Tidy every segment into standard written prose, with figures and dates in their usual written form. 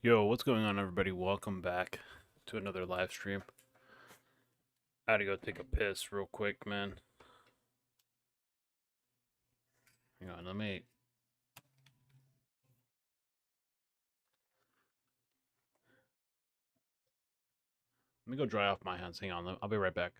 Yo, what's going on, everybody? Welcome back to another live stream. I had to go take a piss real quick, man. Hang on, let me go dry off my hands. Hang on, I'll be right back.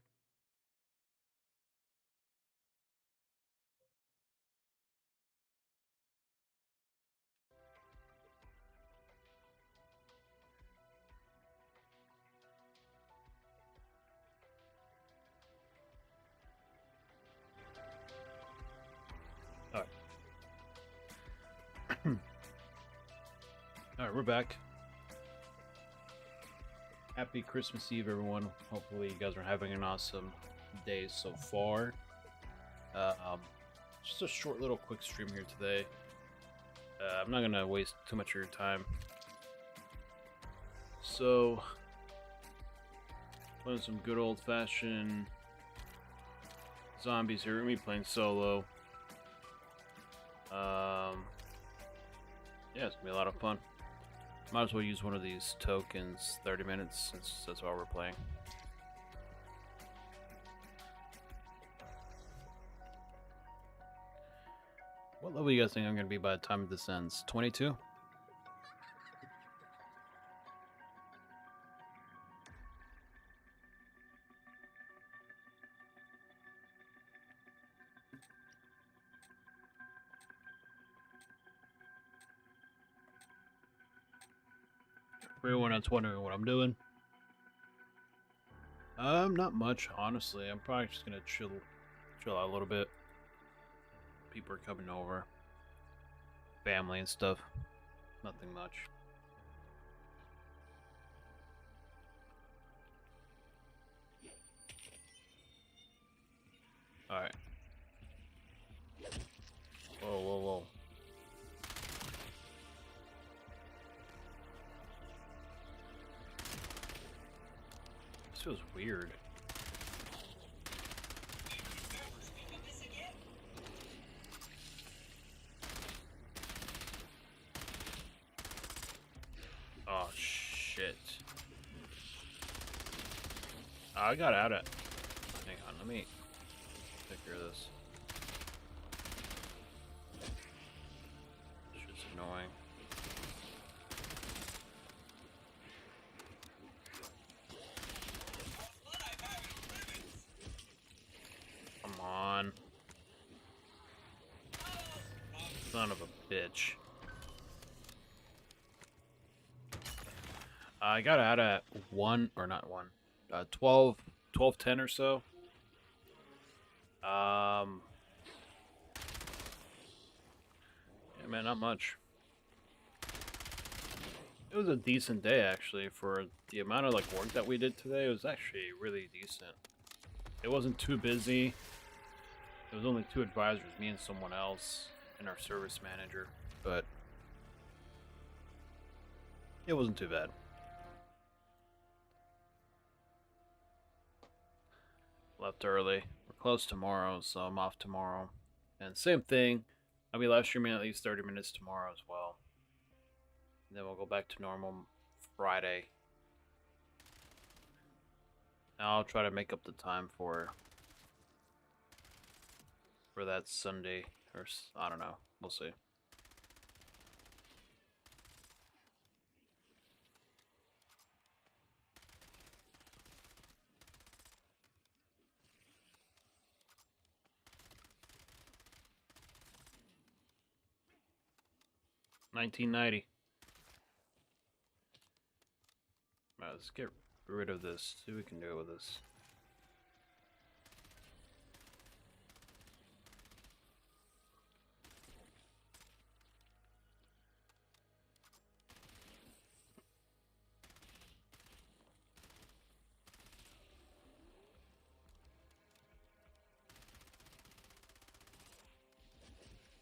All right, all right, we're back. Happy Christmas Eve, everyone. Hopefully, you guys are having an awesome day so far. Just a short little quick stream here today. I'm not gonna waste too much of your time. So, playing some good old-fashioned zombies here. We're gonna be playing solo. Yeah, it's gonna be a lot of fun. Might as well use one of these tokens 30 minutes since that's all we're playing. What level do you guys think I'm gonna be by the time this ends? 22? For everyone that's wondering what I'm doing. Not much, honestly. I'm probably just gonna chill out a little bit. People are coming over. Family and stuff. Nothing much. Alright. Whoa, whoa, whoa. This feels weird. Oh, shit. I got out of... Hang on, let me take care of this. Shit's annoying. Come on. Son of a bitch. I got out at 1, or not 1, 12:10 or so. Yeah, man, not much. It was a decent day, actually, for the amount of, work that we did today. It was actually really decent. It wasn't too busy. There was only 2 advisors, me and someone else, and our service manager, but it wasn't too bad. Left early. We're closed tomorrow, so I'm off tomorrow. And same thing, I'll be live streaming at least 30 minutes tomorrow as well. And then we'll go back to normal Friday. I'll try to make up the time for that Sunday, or I don't know. We'll see. $19.90. Alright, let's get rid of this. See what we can do with this.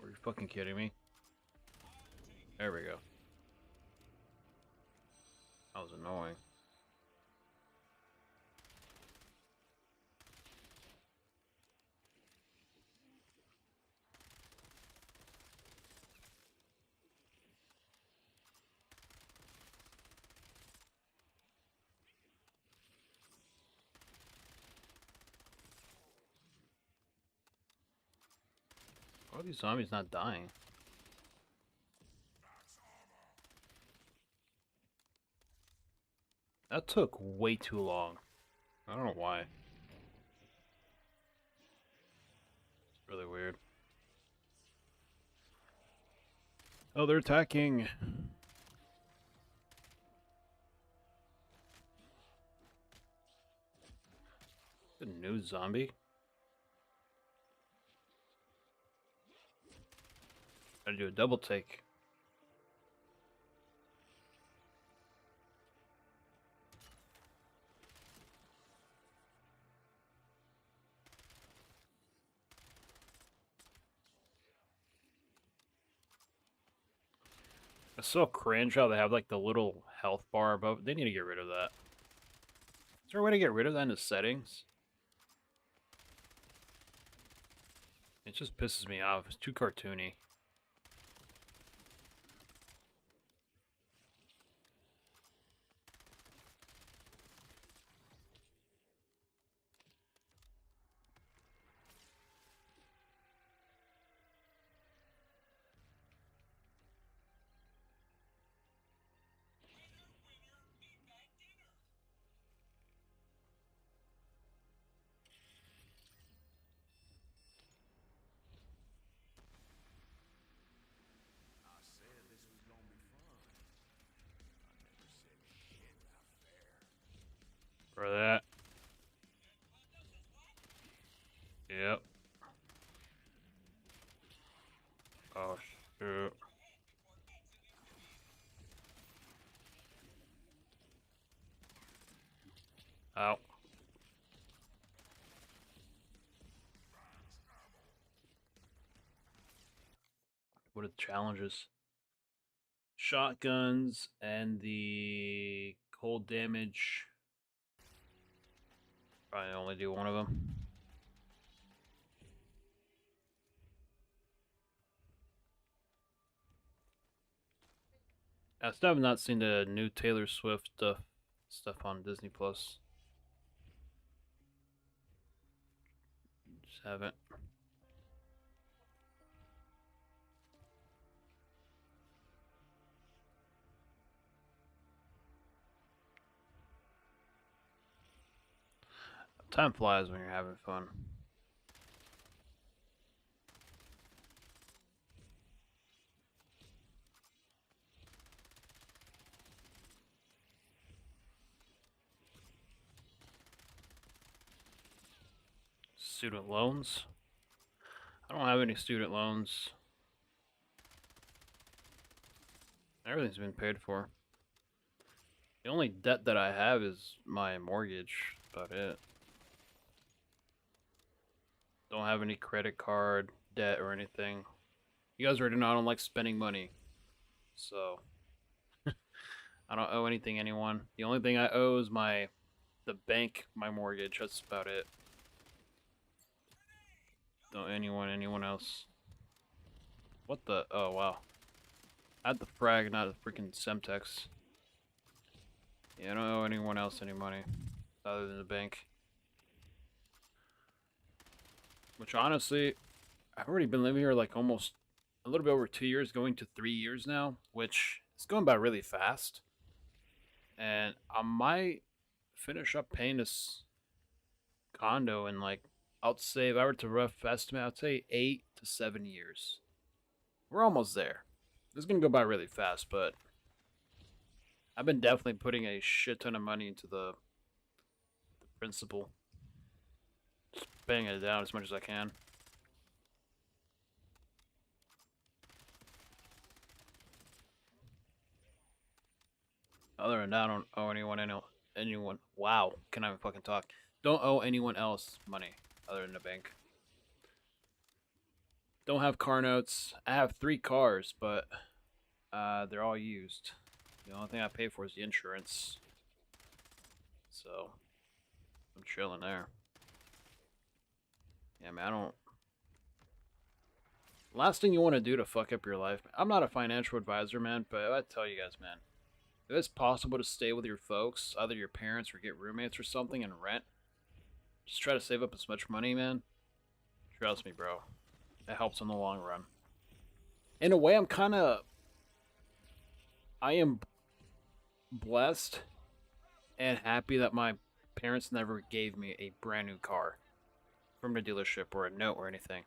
Are you fucking kidding me? There we go. That was annoying. How are these zombies not dying? That took way too long. I don't know why. It's really weird. Oh, they're attacking. A new zombie? Gotta do a double take. It's so cringe how they have like the little health bar above. They need to get rid of that. Is there a way to get rid of that in the settings? It just pisses me off. It's too cartoony. For that. Yep. Oh, shoot. Ow. What are the challenges? Shotguns and the cold damage. Probably only do one of them. I still have not seen the new Taylor Swift stuff on Disney Plus. Just haven't. Time flies when you're having fun. Student loans? I don't have any student loans. Everything's been paid for. The only debt that I have is my mortgage. That's about it. Don't have any credit card debt or anything. You guys already know I don't like spending money. So I don't owe anything anyone. The only thing I owe is the bank, my mortgage. That's about it. Don't anyone else. What the? Oh, wow. I had the frag, not the freaking Semtex. Yeah, I don't owe anyone else any money other than the bank. Which honestly, I've already been living here like almost a little bit over 2 years, going to 3 years now, which is going by really fast. And I might finish up paying this condo in like, I'll say if I were to rough estimate, I'd say 8 to 7 years. We're almost there. This is gonna go by really fast, but I've been definitely putting a shit ton of money into the principal. Just paying it down as much as I can. Other than that, I don't owe anyone. Wow, can I even fucking talk? Don't owe anyone else money other than the bank. Don't have car notes. I have 3 cars, but they're all used. The only thing I pay for is the insurance. So I'm chilling there. Yeah, man, I don't. Last thing you want to do to fuck up your life. I'm not a financial advisor, man, but I tell you guys, man, if it's possible to stay with your folks, either your parents or get roommates or something and rent, just try to save up as much money, man. Trust me, bro. It helps in the long run. In a way, I am blessed and happy that my parents never gave me a brand new car from the dealership or a note or anything.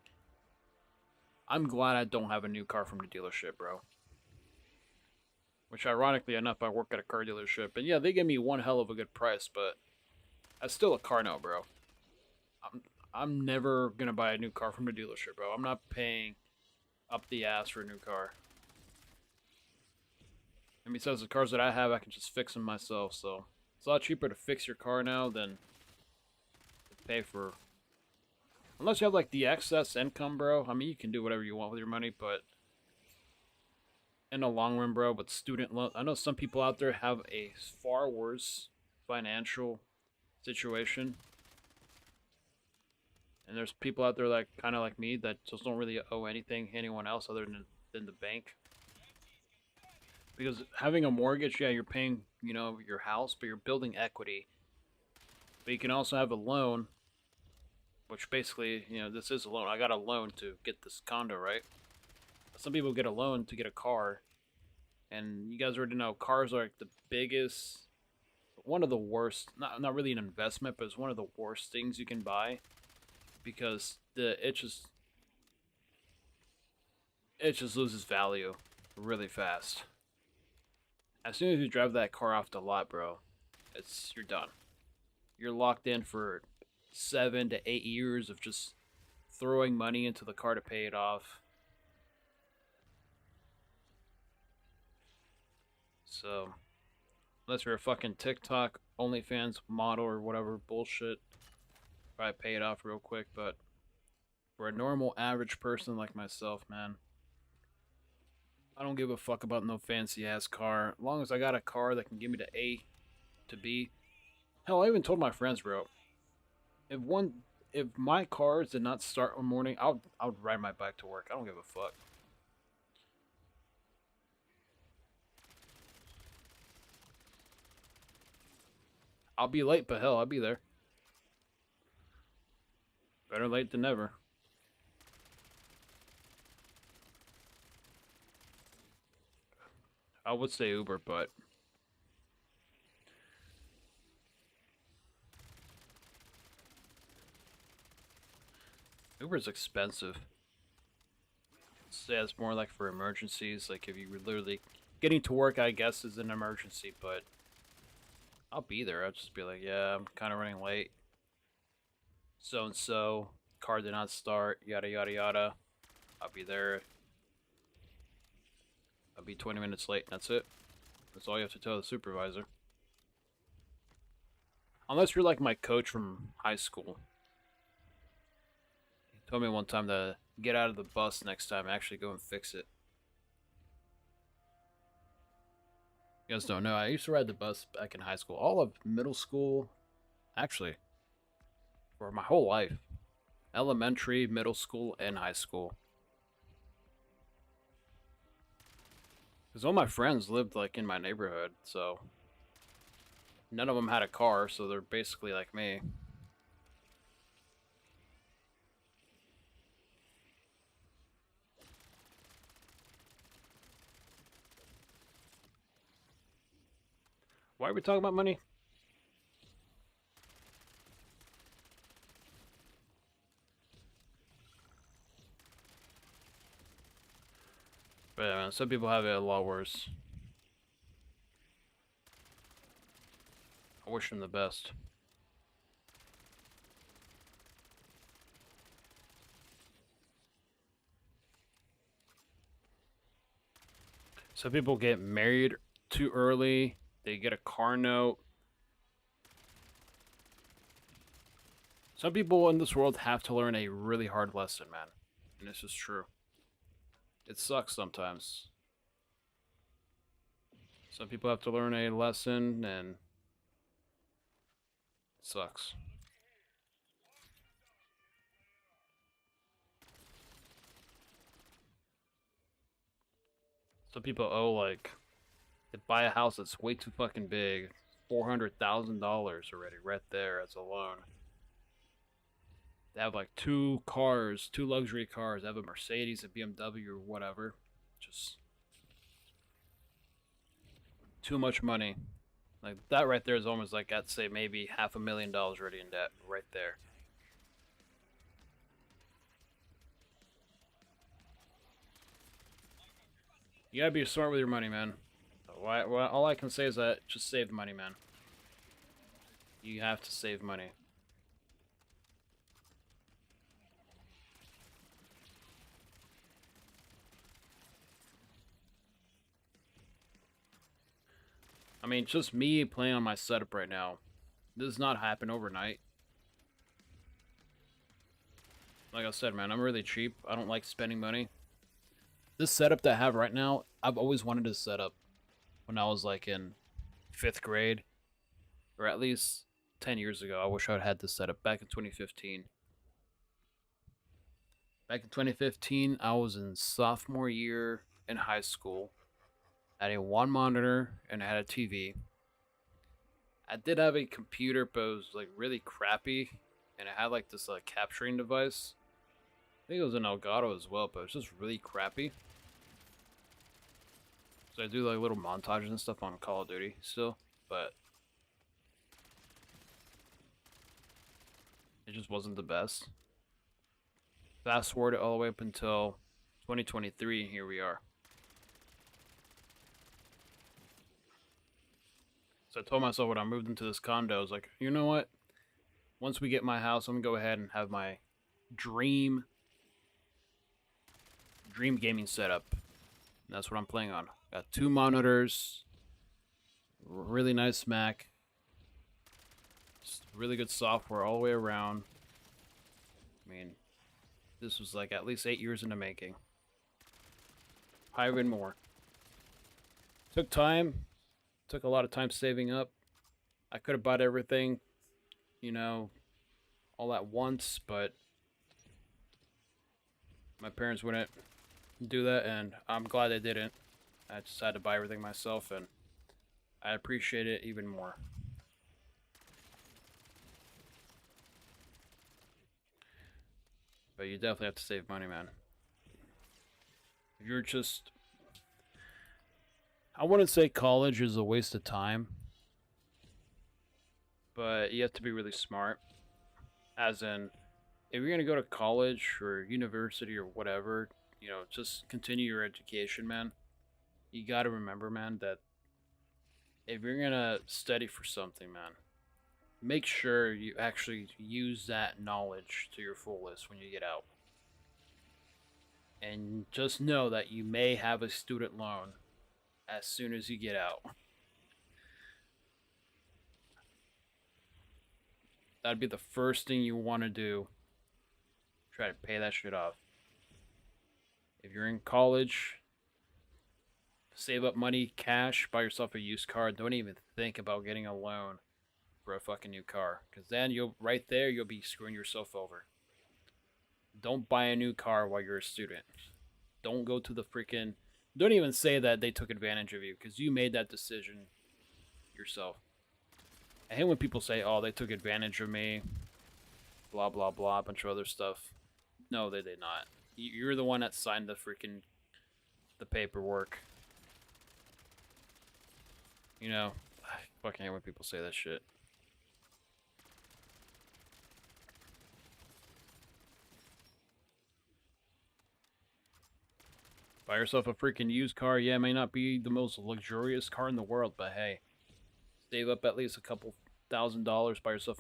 I'm glad I don't have a new car from the dealership, bro. Which, ironically enough, I work at a car dealership, and yeah, they give me one hell of a good price, but that's still a car note, bro. I'm never gonna buy a new car from the dealership, bro. I'm not paying up the ass for a new car. And besides, the cars that I have, I can just fix them myself, so it's a lot cheaper to fix your car now than to pay for. Unless you have like the excess income, bro. I mean, you can do whatever you want with your money, but in the long run, bro, with student loan, I know some people out there have a far worse financial situation. And there's people out there like kind of like me that just don't really owe anything to anyone else other than the bank. Because having a mortgage, yeah, you're paying, your house, but you're building equity. But you can also have a loan, which basically, this is a loan. I got a loan to get this condo, right? Some people get a loan to get a car. And you guys already know cars are like the biggest, one of the worst, not really an investment, but it's one of the worst things you can buy. Because it just loses value really fast. As soon as you drive that car off the lot, bro, you're done. You're locked in for 7 to 8 years of just throwing money into the car to pay it off. So, unless you're a fucking TikTok, OnlyFans model or whatever bullshit, probably pay it off real quick, but for a normal average person like myself, man, I don't give a fuck about no fancy ass car. As long as I got a car that can get me to A to B. Hell, I even told my friends, bro, if my cars did not start one morning, I would ride my bike to work. I don't give a fuck. I'll be late, but hell, I'll be there. Better late than never. I would say Uber, but Uber's expensive. Say it's more like for emergencies. Like if you were literally getting to work, I guess is an emergency, but I'll be there. I'll just be like, yeah, I'm kind of running late. So and so, car did not start. Yada yada yada. I'll be there. I'll be 20 minutes late. That's it. That's all you have to tell the supervisor. Unless you're like my coach from high school. He told me one time to get out of the bus next time and actually go and fix it. You guys don't know, I used to ride the bus back in high school. All of middle school, actually, for my whole life. Elementary, middle school, and high school. Because all my friends lived like in my neighborhood, so none of them had a car, so they're basically like me. Why are we talking about money? But yeah, man, some people have it a lot worse. I wish them the best. Some people get married too early. They get a car note. Some people in this world have to learn a really hard lesson, man. And this is true. It sucks sometimes. Some people have to learn a lesson, and it sucks. Some people owe like they buy a house that's way too fucking big, $400,000 already right there as a loan. They have like two cars, two luxury cars. They have a Mercedes, a BMW, or whatever. Just too much money. Like that right there is almost like I'd say maybe $500,000 already in debt right there. You gotta be smart with your money, man. All I can say is that just save money, man. You have to save money. I mean, just me playing on my setup right now. This does not happen overnight. Like I said, man, I'm really cheap. I don't like spending money. This setup that I have right now, I've always wanted to set up when I was like in 5th grade, or at least 10 years ago. I wish I had this setup back in 2015. Back in 2015, I was in sophomore year in high school. I had a one monitor and I had a TV. I did have a computer, but it was like really crappy, and it had like this capturing device. I think it was an Elgato as well, but it's just really crappy. So I do like little montages and stuff on Call of Duty still, but it just wasn't the best. Fast forward it all the way up until 2023, and here we are. So I told myself when I moved into this condo, I was like, you know what? Once we get my house, I'm gonna go ahead and have my dream gaming setup. And that's what I'm playing on. Got 2 monitors, really nice Mac, just really good software all the way around. I mean, this was like at least 8 years in the making. Probably even more. Took time. Took a lot of time saving up. I could have bought everything, you know, all at once, but my parents wouldn't do that, and I'm glad they didn't. I just had to buy everything myself, and I appreciate it even more. But you definitely have to save money, man. If you're just... I wouldn't say college is a waste of time, but you have to be really smart. As in, if you're going to go to college or university or whatever, you know, just continue your education, man. You got to remember, man, that if you're going to study for something, man, make sure you actually use that knowledge to your fullest when you get out. And just know that you may have a student loan as soon as you get out. That'd be the first thing you want to do. Try to pay that shit off. If you're in college, save up money, cash, buy yourself a used car. Don't even think about getting a loan for a fucking new car, because then you'll be screwing yourself over. Don't buy a new car while you're a student. Don't go to the freaking... Don't even say that they took advantage of you, because you made that decision yourself. I hate when people say, oh, they took advantage of me, blah, blah, blah, a bunch of other stuff. No, they did not. You're the one that signed the paperwork. You know, I fucking hate when people say that shit. Buy yourself a freaking used car. Yeah, it may not be the most luxurious car in the world, but hey, save up at least a couple $1,000, buy yourself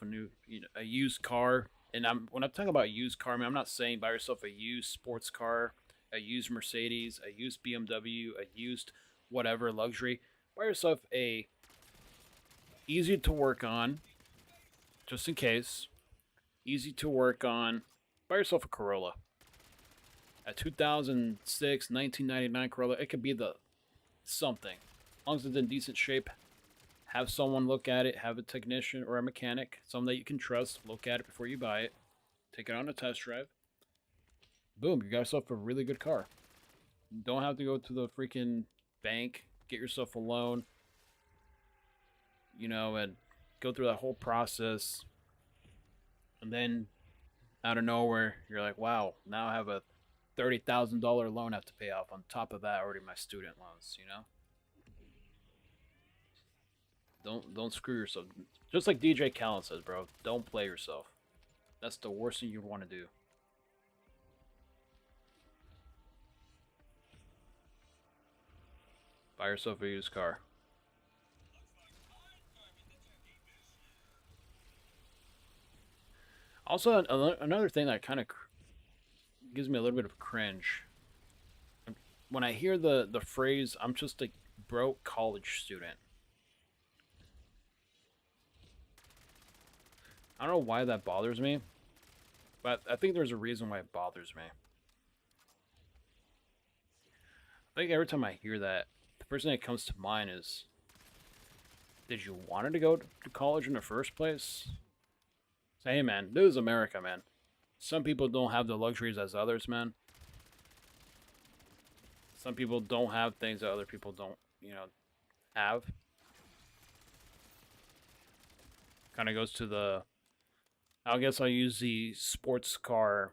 a used car. And when I'm talking about used car, I mean, I'm not saying buy yourself a used sports car, a used Mercedes, a used BMW, a used whatever luxury. Buy yourself a easy to work on, just in case. Easy to work on. Buy yourself a Corolla. A 2006, 1999 Corolla. It could be the something. As long as it's in decent shape. Have someone look at it. Have a technician or a mechanic. Someone that you can trust. Look at it before you buy it. Take it on a test drive. Boom. You got yourself a really good car. You don't have to go to the freaking bank. Get yourself a loan. You know, and go through that whole process. And then Out of nowhere, you're like, wow, now I have a $30,000 loan I have to pay off. On top of that, already my student loans. Don't screw yourself. Just like DJ Khaled says, bro, don't play yourself. That's the worst thing you want to do. Buy yourself a used car. Also, another thing that kind of gives me a little bit of cringe when I hear the phrase "I'm just a broke college student." I don't know why that bothers me, but I think there's a reason why it bothers me. I think every time I hear that, the first thing that comes to mind is, did you want to go to college in the first place? Say, hey man, this is America, man. Some people don't have the luxuries as others, man. Some people don't have things that other people don't, have. Kind of goes to the, I guess I'll use the sports car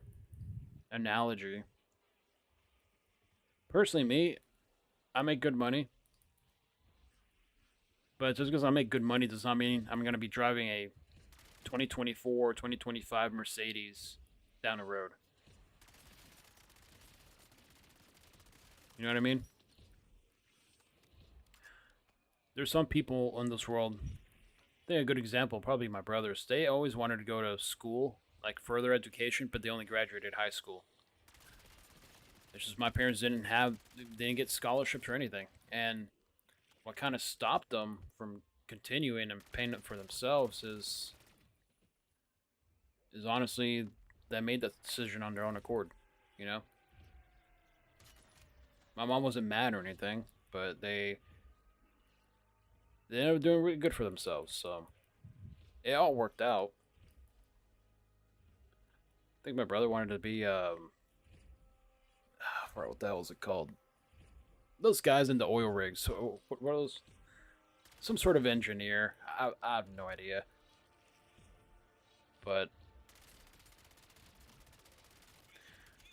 analogy. Personally, me, I make good money. But just because I make good money does not mean I'm going to be driving a 2024 or 2025 Mercedes down the road. You know what I mean? There's some people in this world, I think a good example, probably my brothers, they always wanted to go to school, like further education, but they only graduated high school. It's just my parents they didn't get scholarships or anything. And what kind of stopped them from continuing and paying it for themselves is honestly they made that decision on their own accord, you know? My mom wasn't mad or anything, but they ended up doing really good for themselves, so it all worked out. I think my brother wanted to be what the hell is it called? Those guys in the oil rigs. So what are those? Some sort of engineer. I have no idea. But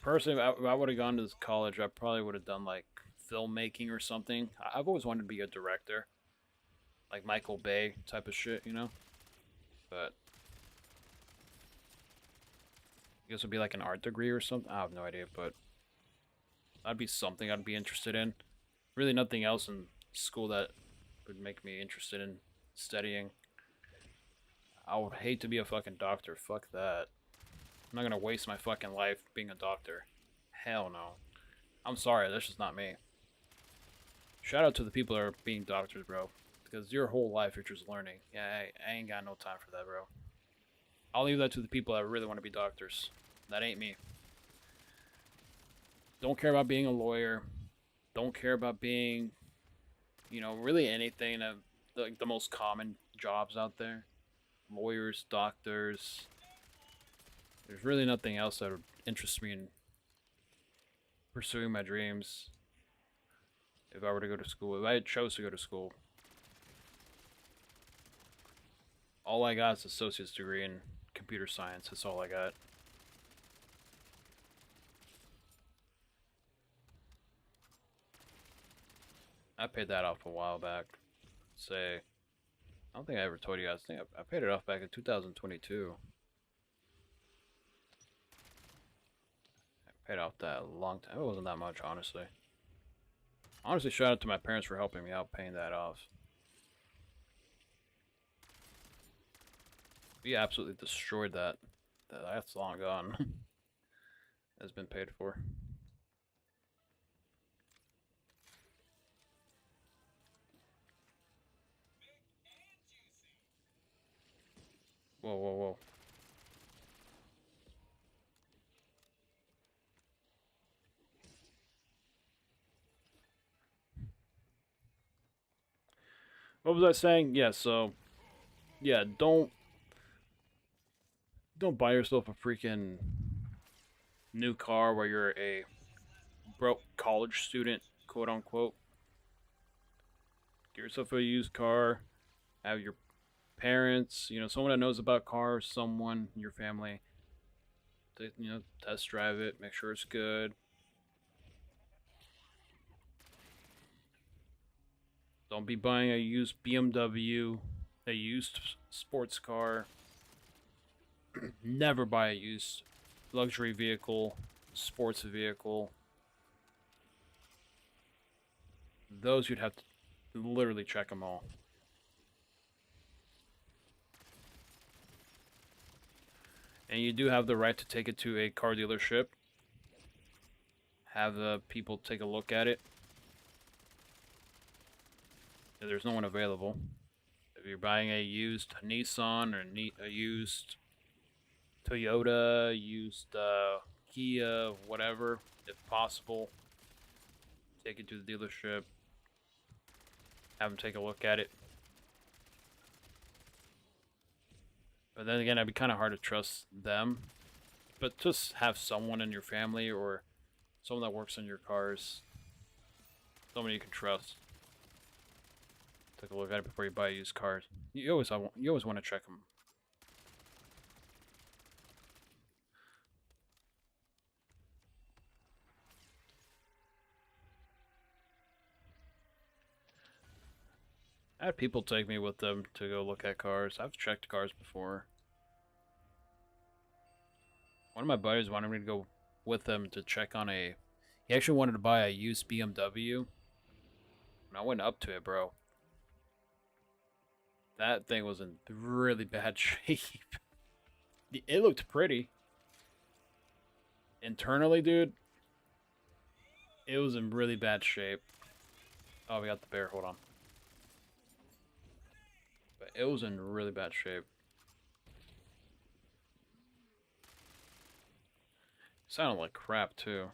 personally, if I would have gone to this college, I probably would have done like filmmaking or something. I've always wanted to be a director, like Michael Bay type of shit, you know. But I guess it would be like an art degree or something. I have no idea, but that'd be something I'd be interested in. Really, nothing else in school that would make me interested in studying. I would hate to be a fucking doctor. Fuck that. I'm not gonna waste my fucking life being a doctor. Hell no. I'm sorry, that's just not me. Shout out to the people that are being doctors, bro. Because your whole life you're just learning. Yeah, I ain't got no time for that, bro. I'll leave that to the people that really want to be doctors. That ain't me. Don't care about being a lawyer. Don't care about being, really anything of like the most common jobs out there. Lawyers, doctors. There's really nothing else that would interest me in pursuing my dreams if I were to go to school. If I chose to go to school. All I got is an associate's degree in computer science. That's all I got. I paid that off a while back. I don't think I ever told you guys. I think I paid it off back in 2022. I paid off that a long time. It wasn't that much, honestly. Honestly, shout out to my parents for helping me out paying that off. We absolutely destroyed that. That's long gone. Has been paid for. Whoa, whoa, whoa. What was I saying? Yeah, so yeah, don't buy yourself a freaking new car where you're a broke college student, quote unquote. Get yourself a used car. Have your parents, someone that knows about cars, someone in your family test drive it, make sure it's good. Don't be buying a used BMW, a used sports car. Never buy a used luxury vehicle, sports vehicle. Those you'd have to literally check them all. And you do have the right to take it to a car dealership. Have the people take a look at it. If there's no one available. If you're buying a used Nissan or a used Toyota, used Kia, whatever, if possible, take it to the dealership. Have them take a look at it. But then again, it'd be kind of hard to trust them. But just have someone in your family or someone that works on your cars. Someone you can trust. Take a look at it before you buy used cars. You always want to check them. I had people take me with them to go look at cars. I've checked cars before. One of my buddies wanted me to go with them to check on he actually wanted to buy a used BMW. And I went up to it, bro. That thing was in really bad shape. It looked pretty. Internally, dude, it was in really bad shape. Oh, we got the bear. Hold on. But it was in really bad shape. Sounded like crap, too.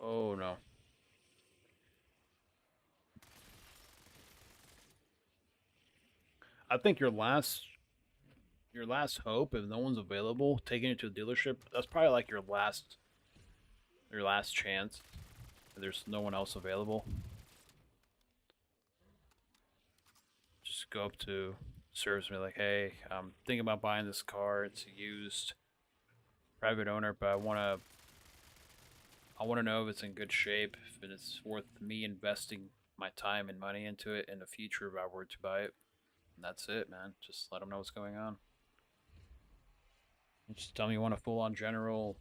Oh, no. I think your last hope, if no one's available, taking it to a dealership, that's probably like your last chance. If there's no one else available. Just go up to service and be like, hey, I'm thinking about buying this car. It's a used private owner, but I wanna know if it's in good shape, if it's worth me investing my time and money into it in the future if I were to buy it. And that's it, man. Just let them know what's going on. Just tell me you want a full-on general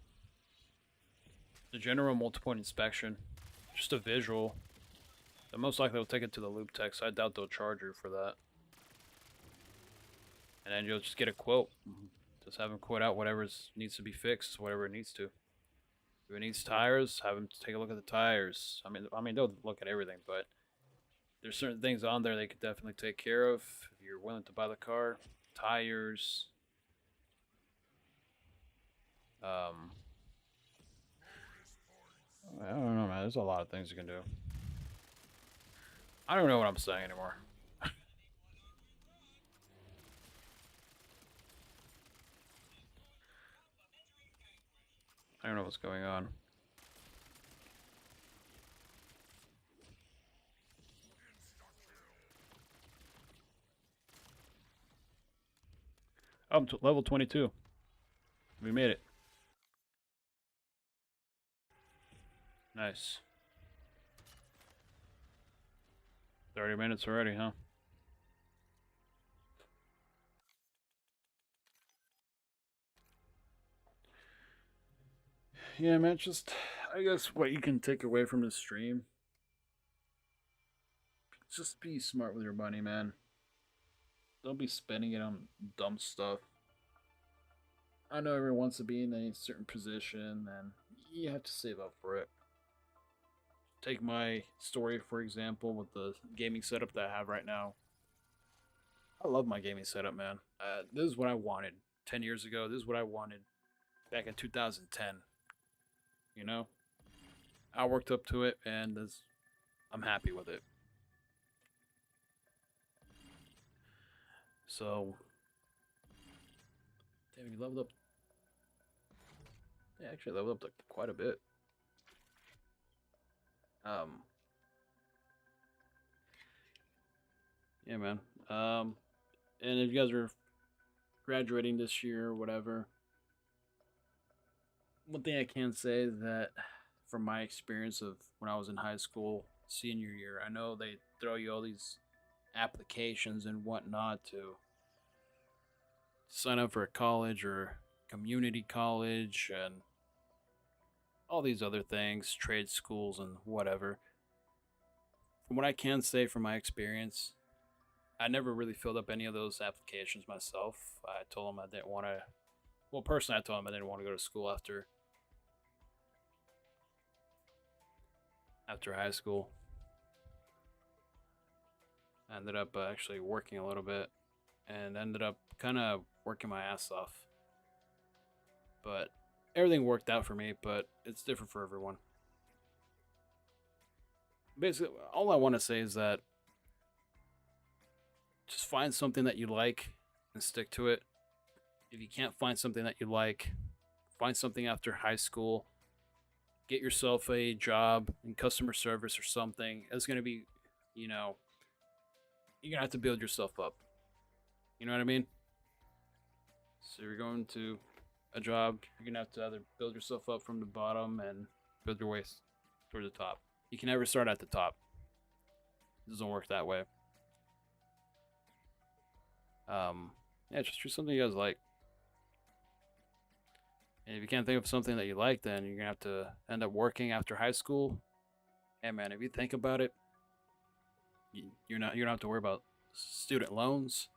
multi-point inspection. Just a visual. And most likely they'll take it to the loop tech, so I doubt they'll charge you for that. And then you'll just get a quote. Just have them quote out whatever needs to be fixed, whatever it needs to. If it needs tires, have them take a look at the tires. I mean, they'll look at everything, but there's certain things on there they could definitely take care of if you're willing to buy the car. Tires. I don't know, man. There's a lot of things you can do. I don't know what I'm saying anymore. I don't know what's going on. Oh, I'm level 22. We made it. Nice. 30 minutes already, huh? Yeah, man, just, I guess what you can take away from this stream, just be smart with your money, man. Don't be spending it on dumb stuff. I know everyone wants to be in a certain position, and you have to save up for it. Take my story, for example, with the gaming setup that I have right now. I love my gaming setup, man. This is what I wanted 10 years ago. This is what I wanted back in 2010. You know? I worked up to it, and I'm happy with it. So, damn, you leveled up. Yeah, actually leveled up quite a bit. Um, yeah, man. And if you guys are graduating this year or whatever, one thing I can say is that from my experience of when I was in high school, senior year, I know they throw you all these applications and whatnot to sign up for a college or community college and all these other things, trade schools and whatever. From what I can say from my experience, I never really filled up any of those applications myself. I told them I didn't want to. Well, personally, I told them I didn't want to go to school after high school. I ended up actually working a little bit and ended up kind of working my ass off. But everything worked out for me, but it's different for everyone. Basically, all I want to say is that just find something that you like and stick to it. If you can't find something that you like, find something after high school. Get yourself a job in customer service or something. It's going to be, you know, you're going to have to build yourself up. You know what I mean? So you're going to a job, you're going to have to either build yourself up from the bottom and build your way toward the top. You can never start at the top. It doesn't work that way. Yeah, just do something you guys like. And if you can't think of something that you like, then you're gonna have to end up working after high school. And man, if you think about it, you don't have to worry about student loans.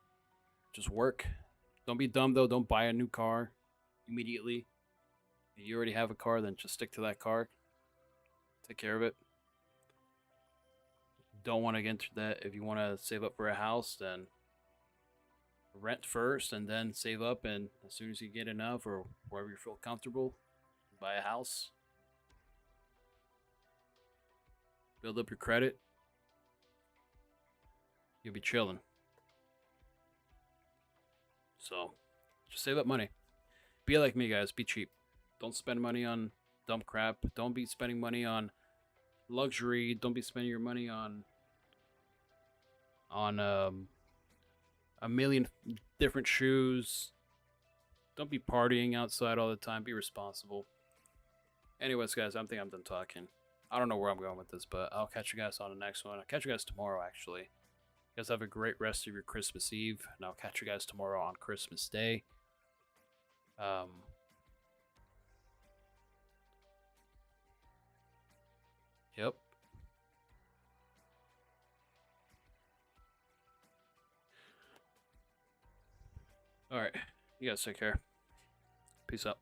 Just work. Don't be dumb though. Don't buy a new car immediately. If you already have a car, then just stick to that car. Take care of it. Don't want to get into that. If you want to save up for a house, then rent first and then save up, and as soon as you get enough or wherever you feel comfortable, buy a house. Build up your credit. You'll be chilling. So just save up money. Be like me, guys. Be cheap. Don't spend money on dumb crap. Don't be spending money on luxury. Don't be spending your money on a million different shoes. Don't be partying outside all the time. Be responsible. Anyways, guys, I think I'm done talking. I don't know where I'm going with this, but I'll catch you guys on the next one. I'll catch you guys tomorrow, actually. You guys have a great rest of your Christmas Eve, and I'll catch you guys tomorrow on Christmas Day. Yep. All right. You guys take care. Peace out.